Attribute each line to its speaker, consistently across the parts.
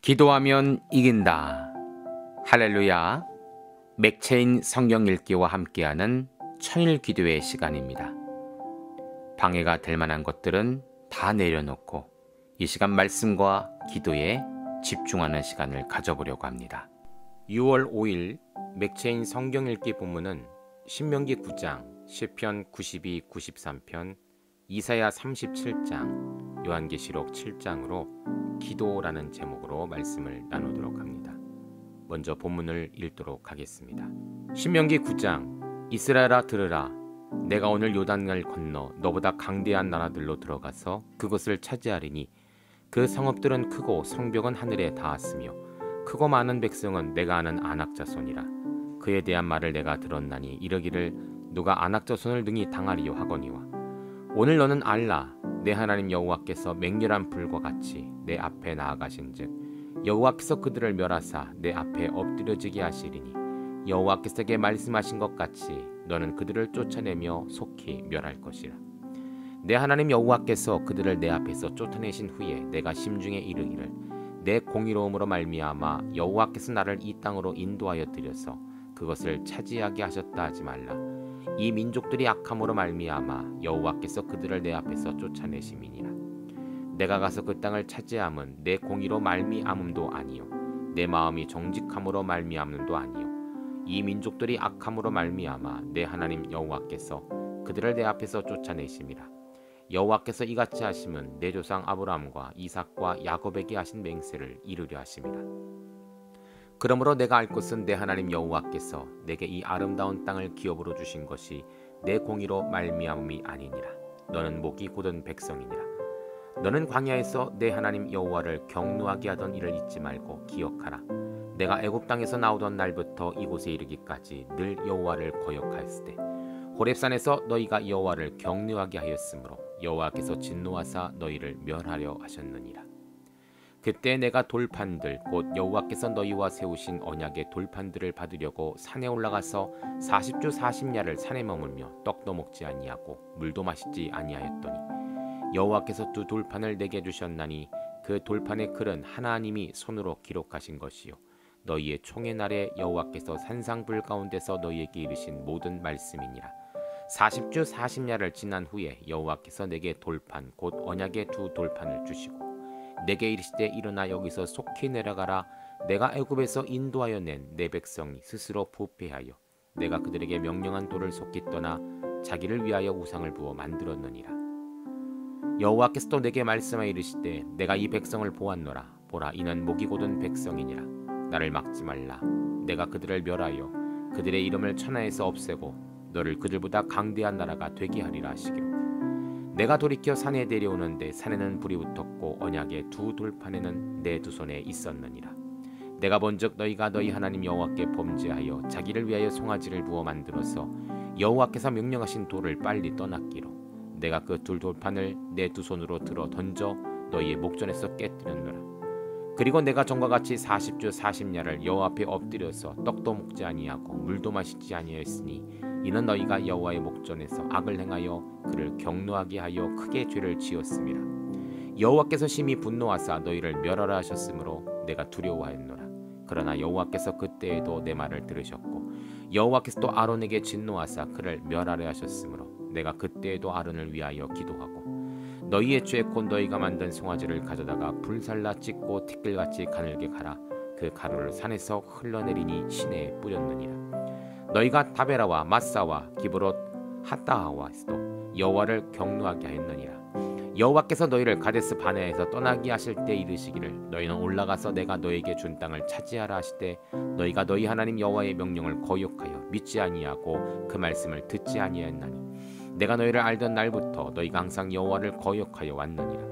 Speaker 1: 기도하면 이긴다. 할렐루야. 맥체인 성경 읽기와 함께하는 천일 기도의 시간입니다. 방해가 될 만한 것들은 다 내려놓고 이 시간 말씀과 기도에 집중하는 시간을 가져보려고 합니다. 6월 5일 맥체인 성경 읽기 본문은 신명기 9장, 시편 92, 93편, 이사야 37장, 요한계시록 7장으로 기도라는 제목으로 말씀을 나누도록 합니다. 먼저 본문을 읽도록 하겠습니다. 신명기 9장. 이스라엘아 들으라. 내가 오늘 요단강을 건너 너보다 강대한 나라들로 들어가서 그것을 차지하리니 그 성읍들은 크고 성벽은 하늘에 닿았으며 크고 많은 백성은 내가 아는 안악자손이라. 그에 대한 말을 내가 들었나니 이르기를 누가 안악자손을 능히 당하리요 하거니와 오늘 너는 알라. 내 하나님 여호와께서 맹렬한 불과 같이 내 앞에 나아가신즉 여호와께서 그들을 멸하사 내 앞에 엎드려지게 하시리니 여호와께서 내게 말씀하신 것 같이 너는 그들을 쫓아내며 속히 멸할 것이라. 내 하나님 여호와께서 그들을 내 앞에서 쫓아내신 후에 내가 심중에 이르기를 내 공의로움으로 말미암아 여호와께서 나를 이 땅으로 인도하여 들여서 그것을 차지하게 하셨다 하지 말라. 이 민족들이 악함으로 말미암아 여호와께서 그들을 내 앞에서 쫓아내심이니라. 내가 가서 그 땅을 차지함은 내 공의로 말미암음도 아니요 내 마음이 정직함으로 말미암음도 아니요 이 민족들이 악함으로 말미암아 내 하나님 여호와께서 그들을 내 앞에서 쫓아내심이라. 여호와께서 이같이 하심은 내 조상 아브라함과 이삭과 야곱에게 하신 맹세를 이루려 하심이라. 그러므로 내가 알 것은 내 하나님 여호와께서 내게 이 아름다운 땅을 기업으로 주신 것이 내 공의로 말미암음이 아니니라. 너는 목이 곧은 백성이니라. 너는 광야에서 내 하나님 여호와를 경노하게 하던 일을 잊지 말고 기억하라. 내가 애굽 땅에서 나오던 날부터 이곳에 이르기까지 늘 여호와를 거역하였으되 호렙산에서 너희가 여호와를 경노하게 하였으므로 여호와께서 진노하사 너희를 멸하려 하셨느니라. 그때 내가 돌판들 곧 여호와께서 너희와 세우신 언약의 돌판들을 받으려고 산에 올라가서 40주 40야를 산에 머물며 떡도 먹지 아니하고 물도 마시지 아니하였더니 여호와께서 두 돌판을 내게 주셨나니 그 돌판의 글은 하나님이 손으로 기록하신 것이요 너희의 총의 날에 여호와께서 산상불 가운데서 너희에게 이르신 모든 말씀이니라. 40주 40야를 지난 후에 여호와께서 내게 돌판 곧 언약의 두 돌판을 주시고 내게 이르시되 일어나 여기서 속히 내려가라. 내가 애굽에서 인도하여 낸 내 백성이 스스로 부패하여 내가 그들에게 명령한 돌을 속히 떠나 자기를 위하여 우상을 부어 만들었느니라. 여호와께서 또 내게 말씀하여 이르시되 내가 이 백성을 보았노라. 보라 이는 목이 곧은 백성이니라. 나를 막지 말라. 내가 그들을 멸하여 그들의 이름을 천하에서 없애고 너를 그들보다 강대한 나라가 되게 하리라 하시기로 내가 돌이켜 산에 내려오는데 산에는 불이 붙었고 언약의 두 돌판에는 내 두 손에 있었느니라. 내가 본즉 너희가 너희 하나님 여호와께 범죄하여 자기를 위하여 송아지를 부어 만들어서 여호와께서 명령하신 돌을 빨리 떠났기로 내가 그 둘 돌판을 내 두 손으로 들어 던져 너희의 목전에서 깨뜨렸노라. 그리고 내가 전과 같이 40주 40야를 여호와 앞에 엎드려서 떡도 먹지 아니하고 물도 마시지 아니하였으니 이는 너희가 여호와의 목전에서 악을 행하여 그를 경노하게 하여 크게 죄를 지었음이라. 여호와께서 심히 분노하사 너희를 멸하라 하셨으므로 내가 두려워하였노라. 그러나 여호와께서 그때에도 내 말을 들으셨고 여호와께서 또 아론에게 진노하사 그를 멸하려 하셨으므로 내가 그때에도 아론을 위하여 기도하고 너희의 죄 곧 너희가 만든 송아지를 가져다가 불살라 찢고 티끌같이 가늘게 갈아 그 가루를 산에서 흘러내리니 시내에 뿌렸느니라. 너희가 다베라와 마사와 기브롯 핫다하와스도 여호와를 경노하게 하였느니라. 여호와께서 너희를 가데스 바네아에서 떠나게 하실 때 이르시기를 너희는 올라가서 내가 너희에게 준 땅을 차지하라 하시되 너희가 너희 하나님 여호와의 명령을 거역하여 믿지 아니하고 그 말씀을 듣지 아니하였나니 내가 너희를 알던 날부터 너희가 항상 여호와를 거역하여 왔느니라.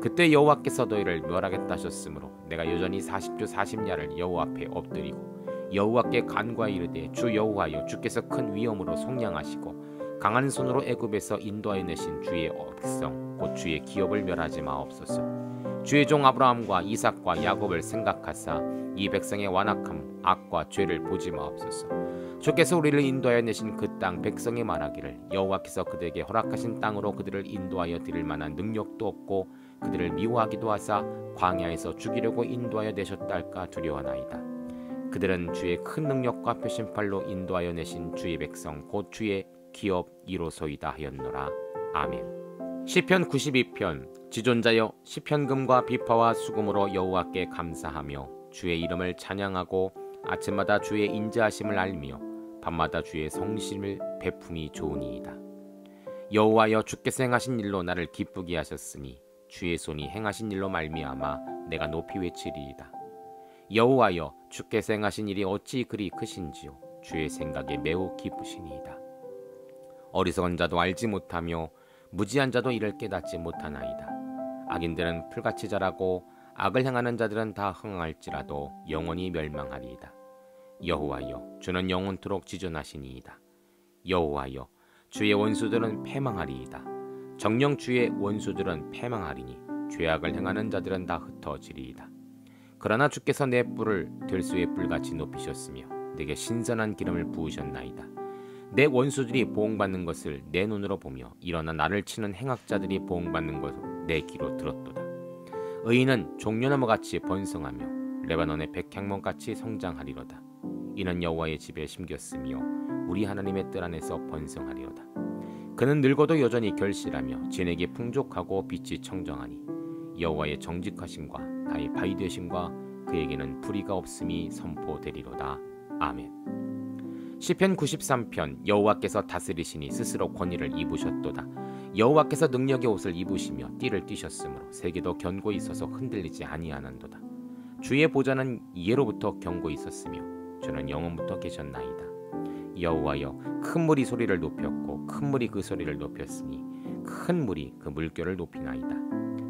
Speaker 1: 그때 여호와께서 너희를 멸하겠다 하셨으므로 내가 여전히 40주 40야를 여호와 앞에 엎드리고 여호와께 간구하여 이르되 주 여호와여 주께서 큰 위엄으로 속량하시고 강한 손으로 애굽에서 인도하여 내신 주의 백성 곧 주의 기업을 멸하지 마옵소서. 주의 종 아브라함과 이삭과 야곱을 생각하사 이 백성의 완악함 악과 죄를 보지 마옵소서. 주께서 우리를 인도하여 내신 그 땅 백성이 말하기를 여호와께서 그들에게 허락하신 땅으로 그들을 인도하여 드릴 만한 능력도 없고 그들을 미워하기도 하사 광야에서 죽이려고 인도하여 내셨다 할까 두려워하나이다. 그들은 주의 큰 능력과 표심팔로 인도하여 내신 주의 백성 곧 주의 기업 이로소이다 하였노라. 아멘. 시편 92편. 지존자여 시편금과 비파와 수금으로 여호와께 감사하며 주의 이름을 찬양하고 아침마다 주의 인자하심을 알며 밤마다 주의 성심을 베품이 좋으니이다. 여호와여 주께서 행하신 일로 나를 기쁘게 하셨으니 주의 손이 행하신 일로 말미암아 내가 높이 외치리이다. 여호와여 주께서 행하신 일이 어찌 그리 크신지요 주의 생각에 매우 기쁘시니이다. 어리석은 자도 알지 못하며 무지한 자도 이를 깨닫지 못하나이다. 악인들은 풀같이 자라고 악을 행하는 자들은 다 흥할지라도 영원히 멸망하리이다. 여호와여 주는 영원토록 지존하시니이다. 여호와여 주의 원수들은 패망하리이다. 정녕 주의 원수들은 패망하리니 죄악을 행하는 자들은 다 흩어지리이다. 그러나 주께서 내 뿔을 들수의 뿔같이 높이셨으며 내게 신선한 기름을 부으셨나이다. 내 원수들이 보응받는 것을 내 눈으로 보며 일어나 나를 치는 행악자들이 보응받는 것을 내 귀로 들었도다. 의인은 종려나무같이 번성하며 레바논의 백향목같이 성장하리로다. 이는 여호와의 집에 심겼으며 우리 하나님의 뜰 안에서 번성하리로다. 그는 늙어도 여전히 결실하며 진에게 풍족하고 빛이 청정하니 여호와의 정직하심과 나의 바위 되심과 그에게는 불의가 없음이 선포되리로다. 아멘. 시편 93편. 여호와께서 다스리시니 스스로 권위를 입으셨도다. 여호와께서 능력의 옷을 입으시며 띠를 띠셨으므로 세계도 견고히 있어서 흔들리지 아니하는도다. 주의 보좌는 예로부터 견고히 있었으며 주는 영원부터 계셨나이다. 여호와여 큰 물이 소리를 높였고 큰 물이 그 소리를 높였으니 큰 물이 그 물결을 높이나이다.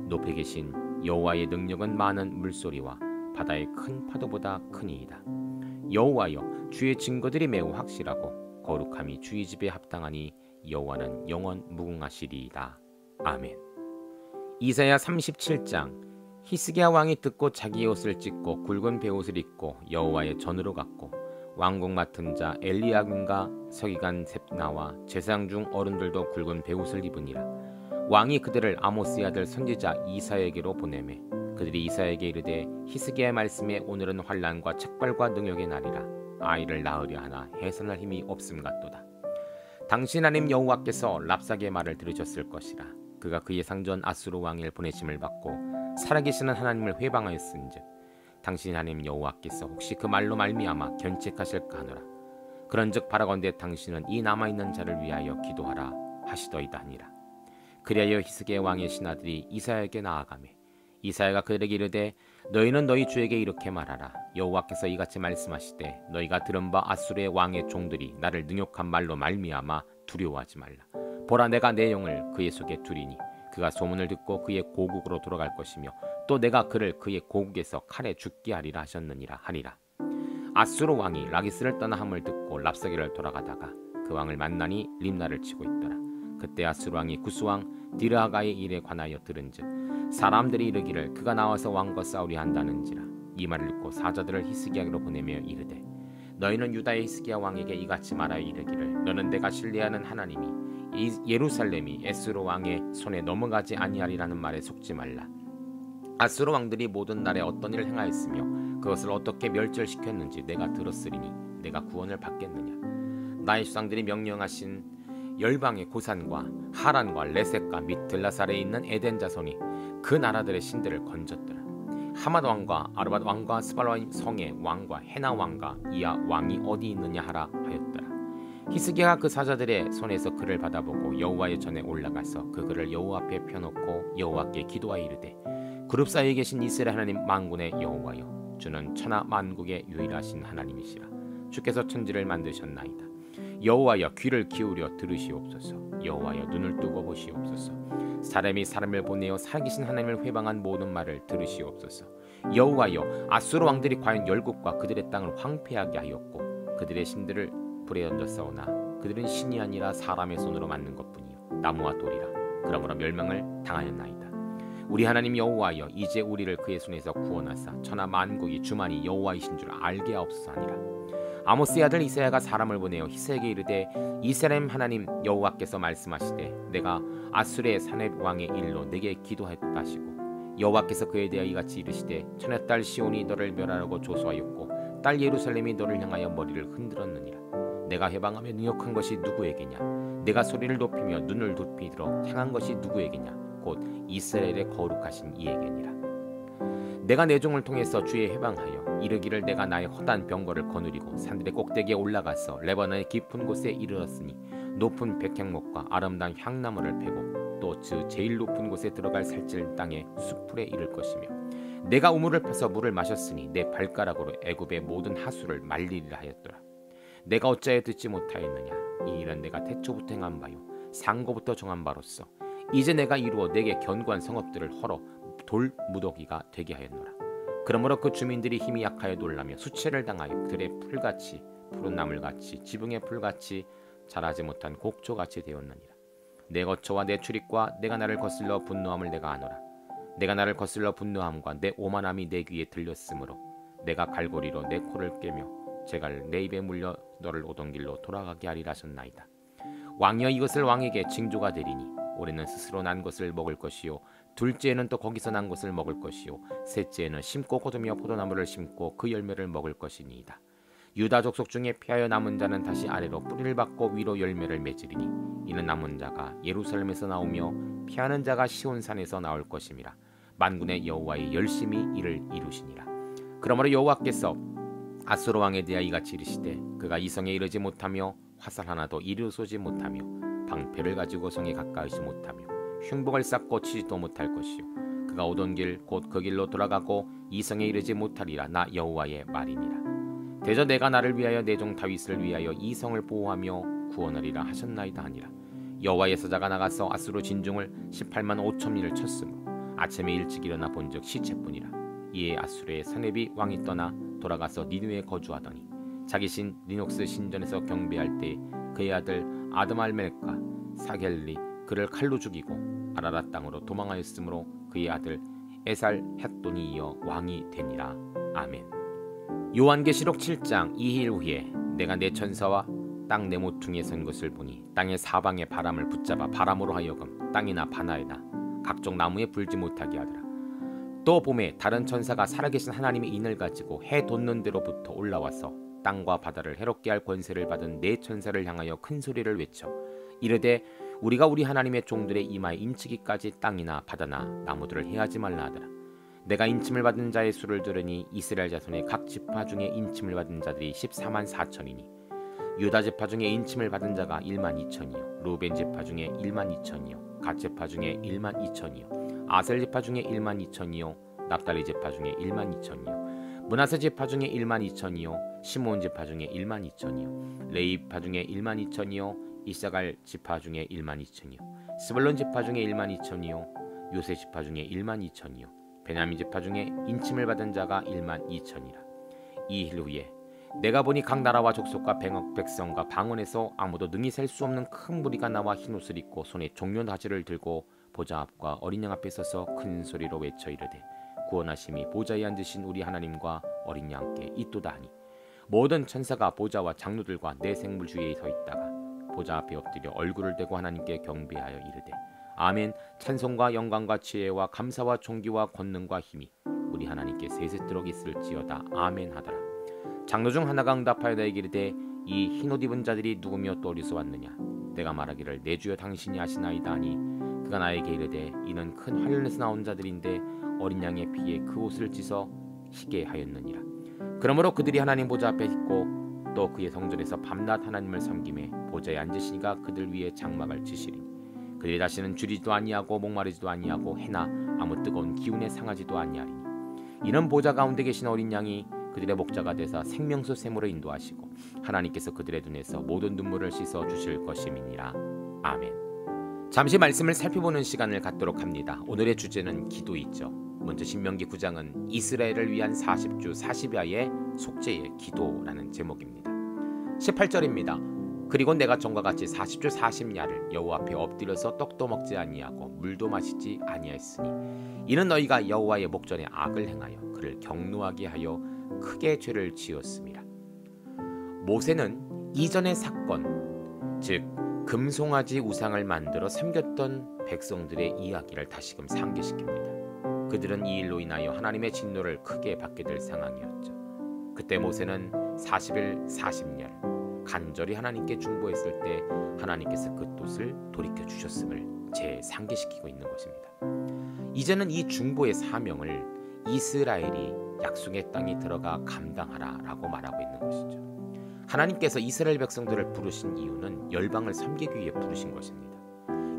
Speaker 1: 높이 계신 여호와의 능력은 많은 물소리와 바다의 큰 파도보다 크니이다. 여호와여 주의 증거들이 매우 확실하고 거룩함이 주의 집에 합당하니 여호와는 영원 무궁하시리이다. 아멘. 이사야 37장. 히스기야 왕이 듣고 자기의 옷을 찢고 굵은 베옷을 입고 여호와의 전으로 갔고 왕궁 맡은 자 엘리야금과 서기관 셉나와 제사장 중 어른들도 굵은 베옷을 입으니라. 왕이 그들을 아모스의 아들 선지자 이사야에게로 보내매 그들이 이사야에게 이르되 히스기야의 말씀에 오늘은 환난과 책발과 능욕의 날이라. 아이를 낳으려 하나 해산할 힘이 없음 같도다. 당신 하나님 여호와께서 랍사게의 말을 들으셨을 것이라. 그가 그의 상전 아수르 왕의 보내심을 받고 살아계시는 하나님을 회방하였은즉 당신 하나님 여호와께서 혹시 그 말로 말미암아 견책하실까 하노라. 그런즉 바라건대 당신은 이 남아있는 자를 위하여 기도하라 하시더이다 하니라. 그리하여 히스기야 왕의 신하들이 이사야에게 나아가매 이사야가 그들에게 이르되 너희는 너희 주에게 이렇게 말하라. 여호와께서 이같이 말씀하시되 너희가 들은 바 아수르의 왕의 종들이 나를 능욕한 말로 말미암아 두려워하지 말라. 보라 내가 내 영을 그의 속에 두리니 그가 소문을 듣고 그의 고국으로 돌아갈 것이며 또 내가 그를 그의 고국에서 칼에 죽게 하리라 하셨느니라 하니라. 아수르 왕이 라기스를 떠나 함을 듣고 랍사게를 돌아가다가 그 왕을 만나니 림나를 치고 있더라. 그때 아수르 왕이 구스왕 디르하가의 일에 관하여 들은즉 사람들이 이르기를 그가 나와서 왕과 싸우려 한다는지라. 이 말을 듣고 사자들을 히스기야로 보내며 이르되 너희는 유다의 히스기야 왕에게 이같이 말하여 이르기를 너는 내가 신뢰하는 하나님이 이 예루살렘이 에스로 왕의 손에 넘어가지 아니하리라는 말에 속지 말라. 아수르 왕들이 모든 날에 어떤 일을 행하였으며 그것을 어떻게 멸절시켰는지 내가 들었으리니 내가 구원을 받겠느냐. 나의 조상들이 명령하신 열방의 고산과 하란과 레셋과 및 들라살에 있는 에덴 자손이 그 나라들의 신들을 건졌더라. 하맛 왕과 아르밧 왕과 스발라임 성의 왕과 헤나 왕과 이아 왕이 어디 있느냐 하라 하였더라. 히스기야가 그 사자들의 손에서 글을 받아보고 여호와의 전에 올라가서 그 글을 여호와 앞에 펴놓고 여호와께 기도하여 이르되 그룹 사이에 계신 이스라엘 하나님 만군의 여호와여 주는 천하 만국의 유일하신 하나님이시라. 주께서 천지를 만드셨나이다. 여호와여 귀를 기울여 들으시옵소서. 여호와여 눈을 뜨고 보시옵소서. 사람이 사람을 보내어 살아계신 하나님을 회방한 모든 말을 들으시옵소서. 여호와여 아수르 왕들이 과연 열국과 그들의 땅을 황폐하게 하였고 그들의 신들을 불에 던졌사오나 그들은 신이 아니라 사람의 손으로 만든 것뿐이요 나무와 돌이라. 그러므로 멸망을 당하였나이다. 우리 하나님 여호와여 이제 우리를 그의 손에서 구원하사 천하 만국이 주만이 여호와이신 줄 알게 하옵소서 하니라. 아모스의 아들 이사야가 사람을 보내어 히스기야에게 이르되 이스라엘 하나님 여호와께서 말씀하시되 내가 아수르의 사렙 왕의 일로 내게 기도하였다 하시고 여호와께서 그에 대하여 이같이 이르시되 천의 딸 시온이 너를 멸하라고 조소하였고 딸 예루살렘이 너를 향하여 머리를 흔들었느니라. 내가 해방하며 능력한 것이 누구에게냐? 내가 소리를 높이며 눈을 높이 들어 향한 것이 누구에게냐? 곧 이스라엘의 거룩하신 이에게니라. 내가 내 종을 통해서 주의 해방하여 이르기를 내가 나의 헛한 병거를 거느리고 산들의 꼭대기에 올라가서 레바논의 깊은 곳에 이르렀으니 높은 백향목과 아름다운 향나무를 베고 또 그 제일 높은 곳에 들어갈 살찔 땅의 수풀에 이를 것이며 내가 우물을 펴서 물을 마셨으니 내 발가락으로 애굽의 모든 하수를 말리리라 하였더라. 내가 어찌하여 듣지 못하였느냐? 이 일은 내가 태초부터 행한 바요 상고부터 정한 바로서 이제 내가 이루어 내게 견고한 성읍들을 헐어 돌 무더기가 되게 하였노라. 그러므로 그 주민들이 힘이 약하여 놀라며 수치를 당하여 들의 풀같이 푸른 나물같이 지붕의 풀같이 자라지 못한 곡초같이 되었느니라. 내 거처와 내 출입과 내가 나를 거슬러 분노함을 내가 아노라. 내가 나를 거슬러 분노함과 내 오만함이 내 귀에 들렸으므로 내가 갈고리로 내 코를 꿰며 제갈 내 입에 물려 너를 오던 길로 돌아가게 하리라 하셨나이다. 왕이여 이것을 왕에게 징조가 되리니 올해는 스스로 난 것을 먹을 것이요 둘째에는 또 거기서 난 것을 먹을 것이요 셋째에는 심고 거두며 포도나무를 심고 그 열매를 먹을 것이니이다. 유다 족속 중에 피하여 남은 자는 다시 아래로 뿌리를 받고 위로 열매를 맺으리니 이는 남은 자가 예루살렘에서 나오며 피하는 자가 시온산에서 나올 것임이라. 만군의 여호와의 열심히 이를 이루시니라. 그러므로 여호와께서 아수르 왕에 대하여 이같이 이르시되 그가 이성에 이르지 못하며 화살 하나도 이리로 쏘지 못하며 방패를 가지고 성에 가까이지 못하며 흉복을 쌓고 치지도 못할 것이요 그가 오던 길 곧 그 길로 돌아가고 이성에 이르지 못하리라. 나 여호와의 말이니라. 대저 내가 나를 위하여 내 종 다윗을 위하여 이 성을 보호하며 구원하리라 하셨나이다 하니라. 여호와의 사자가 나가서 아수르 진중을 18만 5천리를 쳤으므로 아침에 일찍 일어나 본즉 시체뿐이라. 이에 아수르의 사네비 왕이 떠나 돌아가서 니느웨에 거주하더니 자기 신 리녹스 신전에서 경배할 때 그의 아들 아드말멜과 사겔리 그를 칼로 죽이고 아라라 땅으로 도망하였으므로 그의 아들 에살 헷돈이 이어 왕이 되니라. 아멘. 요한계시록 7장 2일 후에 내가 내 천사와 땅 내 모퉁이에 선 것을 보니 땅의 사방에 바람을 붙잡아 바람으로 하여금 땅이나 바다에나 각종 나무에 불지 못하게 하더라. 또 봄에 다른 천사가 살아계신 하나님의 인을 가지고 해 돋는 데로부터 올라와서 땅과 바다를 해롭게 할 권세를 받은 네 천사를 향하여 큰 소리를 외쳐 이르되 우리가 우리 하나님의 종들의 이마에 인치기까지 땅이나 바다나 나무들을 해하지 말라 하더라. 내가 인침을 받은 자의 수를 들으니 이스라엘 자손의 각 지파 중에 인침을 받은 자들이 14만 4천이니 유다 지파 중에 인침을 받은 자가 1만 2천이요 루벤 지파 중에 1만 2천이요 갓 지파 중에 1만 2천이요 아셀 지파 중에 1만 2천이요 납달리 지파 중에 1만 2천이요 므낫세 지파 중에 1만 2천이요 시몬 지파 중에 1만 2천이요 레위 지파 중에 1만 2천이요 이사갈 지파 중에 1만 2천이요 스불론 지파 중에 1만 2천이요 요셉 지파 중에 1만 2천이요 베냐민 지파 중에 인침을 받은 자가 1만 2천이라. 이 일 후에 내가 보니 각 나라와 족속과 백억 백성과 방언에서 아무도 능히 셀 수 없는 큰 무리가 나와 흰 옷을 입고 손에 종려 다지를 들고 보좌 앞과 어린 양 앞에 서서 큰 소리로 외쳐 이르되 구원하심이 보좌에 앉으신 우리 하나님과 어린 양께 있도다 하니 모든 천사가 보좌와 장로들과 내 생물 주위에 서 있다가 보좌 앞에 엎드려 얼굴을 대고 하나님께 경배하여 이르되 아멘. 찬송과 영광과 지혜와 감사와 존귀와 권능과 힘이 우리 하나님께 세세토록 있을지어다. 아멘 하더라. 장로 중 하나가 응답하여 내게 이르되 이 흰옷 입은 자들이 누구며 또 어디서 왔느냐? 내가 말하기를 내 주여 당신이 아시나이다 하니 그가 나에게 이르되 이는 큰 환란에서 나온 자들인데 어린 양의 피에 그 옷을 찢어 희게 하였느니라. 그러므로 그들이 하나님 보좌 앞에 있고 또 그의 성전에서 밤낮 하나님을 섬기매 보좌에 앉으시니가 그들 위에 장막을 치시리니 그들이 다시는 줄이지도 아니하고 목마르지도 아니하고 해나 아무 뜨거운 기운에 상하지도 아니하리니 이는 보좌 가운데 계신 어린 양이 그들의 목자가 되사 생명수 샘으로 인도하시고 하나님께서 그들의 눈에서 모든 눈물을 씻어 주실 것임이니라. 아멘. 잠시 말씀을 살펴보는 시간을 갖도록 합니다. 오늘의 주제는 기도이죠. 먼저 신명기 9장은 이스라엘을 위한 40주 40야의 속죄의 기도라는 제목입니다. 18절입니다. 그리고 내가 전과 같이 40주 40야를 여호와 앞에 엎드려서 떡도 먹지 아니하고 물도 마시지 아니하였으니 이는 너희가 여호와의 목전에 악을 행하여 그를 경노하게 하여 크게 죄를 지었습니다. 모세는 이전의 사건, 즉 금송아지 우상을 만들어 섬겼던 백성들의 이야기를 다시금 상기시킵니다. 그들은 이 일로 인하여 하나님의 진노를 크게 받게 될 상황이었죠. 그때 모세는 40일 40년 간절히 하나님께 중보했을 때 하나님께서 그 뜻을 돌이켜 주셨음을 재상기시키고 있는 것입니다. 이제는 이 중보의 사명을 이스라엘이 약속의 땅에 들어가 감당하라라고 말하고 있는 것이죠. 하나님께서 이스라엘 백성들을 부르신 이유는 열방을 섬기기 위해 부르신 것입니다.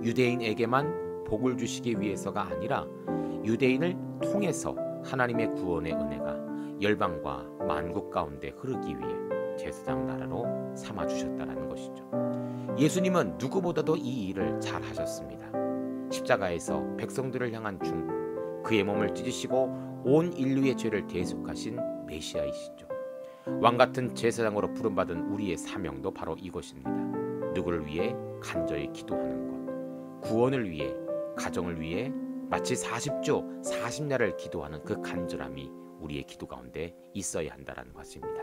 Speaker 1: 유대인에게만 복을 주시기 위해서가 아니라 유대인을 통해서 하나님의 구원의 은혜가 열방과 만국 가운데 흐르기 위해 제사장 나라로 삼아 주셨다라는 것이죠. 예수님은 누구보다도 이 일을 잘 하셨습니다. 십자가에서 백성들을 향한 중보, 그의 몸을 찢으시고 온 인류의 죄를 대속하신 메시아이시죠. 왕같은 제사장으로 부름받은 우리의 사명도 바로 이것입니다. 누구를 위해 간절히 기도하는 것, 구원을 위해, 가정을 위해 마치 40조 40야를 기도하는 그 간절함이 우리의 기도 가운데 있어야 한다는 것입니다.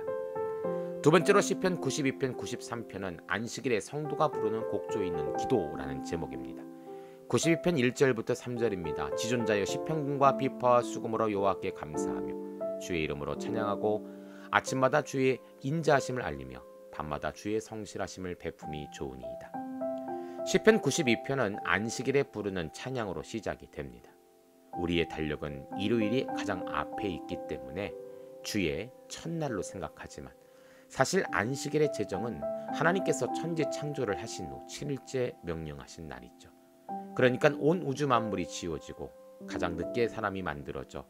Speaker 1: 두 번째로 시편 92편 93편은 안식일에 성도가 부르는 곡조에 있는 기도라는 제목입니다. 92편 1절부터 3절입니다. 지존자여 시편과 비파와 수금으로 여호와께 감사하며 주의 이름으로 찬양하고 아침마다 주의 인자하심을 알리며 밤마다 주의 성실하심을 베품이 좋으니이다. 시편 92편은 안식일에 부르는 찬양으로 시작이 됩니다. 우리의 달력은 일요일이 가장 앞에 있기 때문에 주의 첫날로 생각하지만 사실 안식일의 제정은 하나님께서 천지 창조를 하신 후 7일째 명령하신 날이죠. 그러니까 온 우주 만물이 지어지고 가장 늦게 사람이 만들어져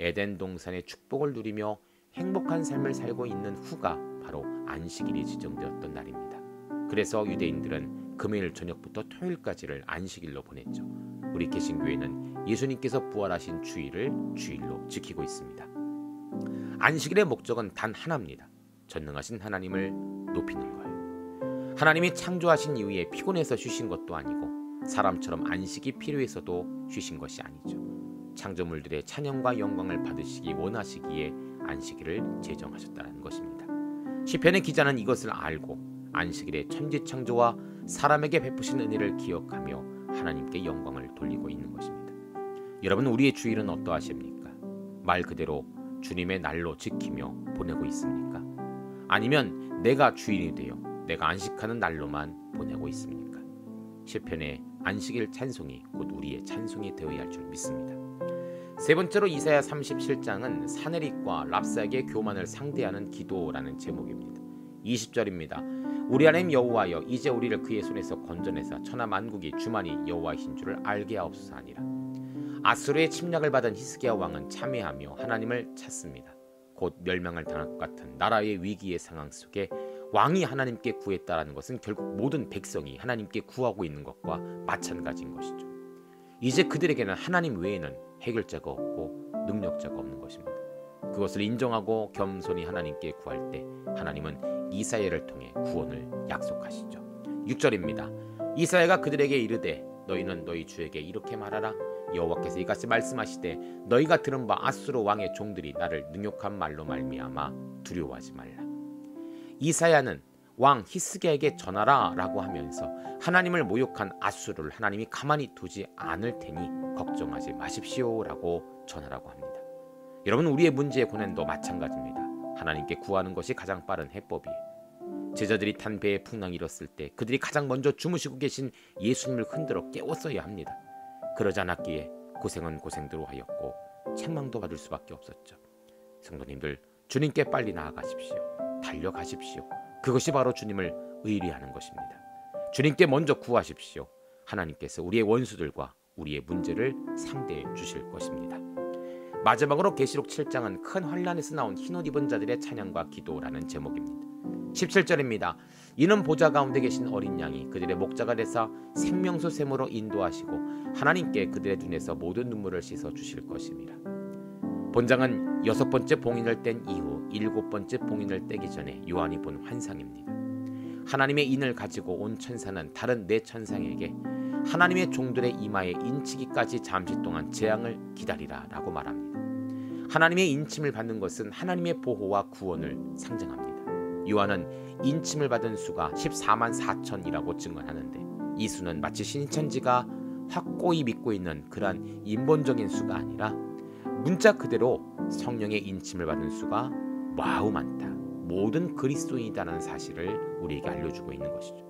Speaker 1: 에덴 동산의 축복을 누리며 행복한 삶을 살고 있는 후가 바로 안식일이 지정되었던 날입니다. 그래서 유대인들은 금요일 저녁부터 토요일까지를 안식일로 보냈죠. 우리 개신교회는 예수님께서 부활하신 주일을 주일로 지키고 있습니다. 안식일의 목적은 단 하나입니다. 전능하신 하나님을 높이는 거예요. 하나님이 창조하신 이후에 피곤해서 쉬신 것도 아니고 사람처럼 안식이 필요해서도 쉬신 것이 아니죠. 창조물들의 찬양과 영광을 받으시기 원하시기에 안식일을 제정하셨다는 것입니다. 시편의 기자는 이것을 알고 안식일의 천지창조와 사람에게 베푸신 은혜를 기억하며 하나님께 영광을 돌리고 있는 것입니다. 여러분, 우리의 주일은 어떠하십니까? 말 그대로 주님의 날로 지키며 보내고 있습니까? 아니면 내가 주인이 되어 내가 안식하는 날로만 보내고 있습니까? 시편의 안식일 찬송이 곧 우리의 찬송이 되어야 할 줄 믿습니다. 세 번째로 이사야 37장은 사내립과 랍사에게 교만을 상대하는 기도라는 제목입니다. 20절입니다. 우리 하나님 여호와여, 이제 우리를 그의 손에서 건져내사 천하 만국이 주만이 여호와이신 줄을 알게 하옵소서 하니라. 아수르의 침략을 받은 히스기야 왕은 참회하며 하나님을 찾습니다. 곧 멸망을 당할 것 같은 나라의 위기의 상황 속에 왕이 하나님께 구했다라는 것은 결국 모든 백성이 하나님께 구하고 있는 것과 마찬가지인 것이죠. 이제 그들에게는 하나님 외에는 해결자가 없고 능력자가 없는 것입니다. 그것을 인정하고 겸손히 하나님께 구할 때 하나님은 이사야를 통해 구원을 약속하시죠. 6절입니다. 이사야가 그들에게 이르되 너희는 너희 주에게 이렇게 말하라. 여호와께서 이같이 말씀하시되 너희가 들은 바 아수르 왕의 종들이 나를 능욕한 말로 말미암아 두려워하지 말라. 이사야는 왕 히스기야에게 전하라 라고 하면서 하나님을 모욕한 아수르를 하나님이 가만히 두지 않을 테니 걱정하지 마십시오 라고 전하라고 합니다. 여러분, 우리의 문제의 고난도 마찬가지입니다. 하나님께 구하는 것이 가장 빠른 해법이에요. 제자들이 탄 배에 풍랑이 일었을 때 그들이 가장 먼저 주무시고 계신 예수님을 흔들어 깨웠어야 합니다. 그러지 않았기에 고생은 고생대로 하였고 책망도 받을 수밖에 없었죠. 성도님들, 주님께 빨리 나아가십시오. 달려가십시오. 그것이 바로 주님을 의리하는 것입니다. 주님께 먼저 구하십시오. 하나님께서 우리의 원수들과 우리의 문제를 상대해 주실 것입니다. 마지막으로 계시록 7장은 큰 환란에서 나온 흰옷 입은 자들의 찬양과 기도라는 제목입니다. 17절입니다. 이는 보좌 가운데 계신 어린 양이 그들의 목자가 되사 생명수 샘으로 인도하시고 하나님께 그들의 눈에서 모든 눈물을 씻어 주실 것입니다. 본장은 6번째 봉인을 뗀 이후 7번째 봉인을 떼기 전에 요한이 본 환상입니다. 하나님의 인을 가지고 온 천사는 다른 4천사에게 하나님의 종들의 이마에 인치기까지 잠시 동안 재앙을 기다리라 라고 말합니다. 하나님의 인침을 받는 것은 하나님의 보호와 구원을 상징합니다. 요한은 인침을 받은 수가 14만 4천이라고 증언하는데 이 수는 마치 신천지가 확고히 믿고 있는 그러한 인본적인 수가 아니라 문자 그대로 성령의 인침을 받은 수가 와우 많다. 모든 그리스도인이라는 사실을 우리에게 알려주고 있는 것이죠.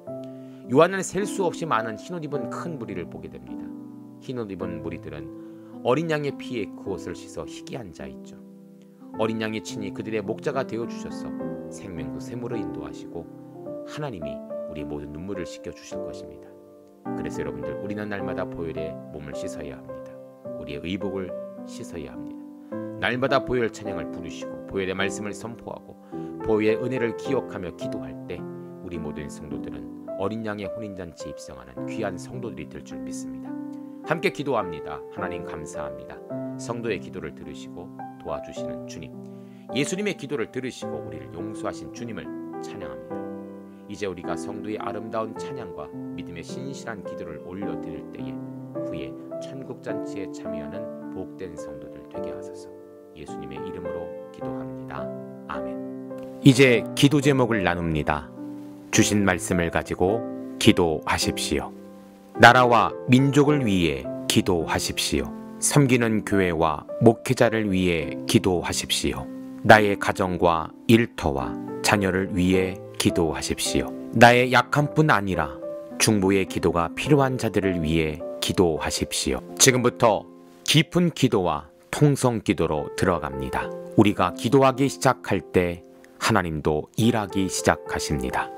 Speaker 1: 요한은 셀 수 없이 많은 흰옷 입은 큰 무리를 보게 됩니다. 흰옷 입은 무리들은 어린 양의 피에 그 옷을 씻어 희게 앉아 있죠. 어린 양이 친히 그들의 목자가 되어 주셔서 생명수 샘으로 인도하시고 하나님이 우리 모든 눈물을 씻겨 주실 것입니다. 그래서 여러분들, 우리는 날마다 보혈에 몸을 씻어야 합니다. 우리의 의복을 씻어야 합니다. 날마다 보혈 찬양을 부르시고 보혈의 말씀을 선포하고 보혈의 은혜를 기억하며 기도할 때 우리 모든 성도들은 어린 양의 혼인잔치에 입성하는 귀한 성도들이 될 줄 믿습니다. 함께 기도합니다. 하나님 감사합니다. 성도의 기도를 들으시고 도와주시는 주님, 예수님의 기도를 들으시고 우리를 용서하신 주님을 찬양합니다. 이제 우리가 성도의 아름다운 찬양과 믿음의 신실한 기도를 올려드릴 때에 후에 천국잔치에 참여하는 복된 성도들 되게 하소서. 예수님의 이름으로 기도합니다. 아멘. 이제 기도 제목을 나눕니다. 주신 말씀을 가지고 기도하십시오. 나라와 민족을 위해 기도하십시오. 섬기는 교회와 목회자를 위해 기도하십시오. 나의 가정과 일터와 자녀를 위해 기도하십시오. 나의 약함뿐 아니라 중보의 기도가 필요한 자들을 위해 기도하십시오. 지금부터 깊은 기도와 통성 기도로 들어갑니다. 우리가 기도하기 시작할 때 하나님도 일하기 시작하십니다.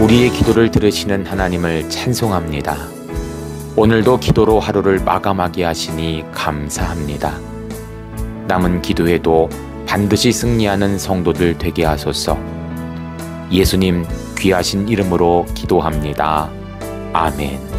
Speaker 1: 우리의 기도를 들으시는 하나님을 찬송합니다. 오늘도 기도로 하루를 마감하게 하시니 감사합니다. 남은 기도에도 반드시 승리하는 성도들 되게 하소서. 예수님 귀하신 이름으로 기도합니다. 아멘.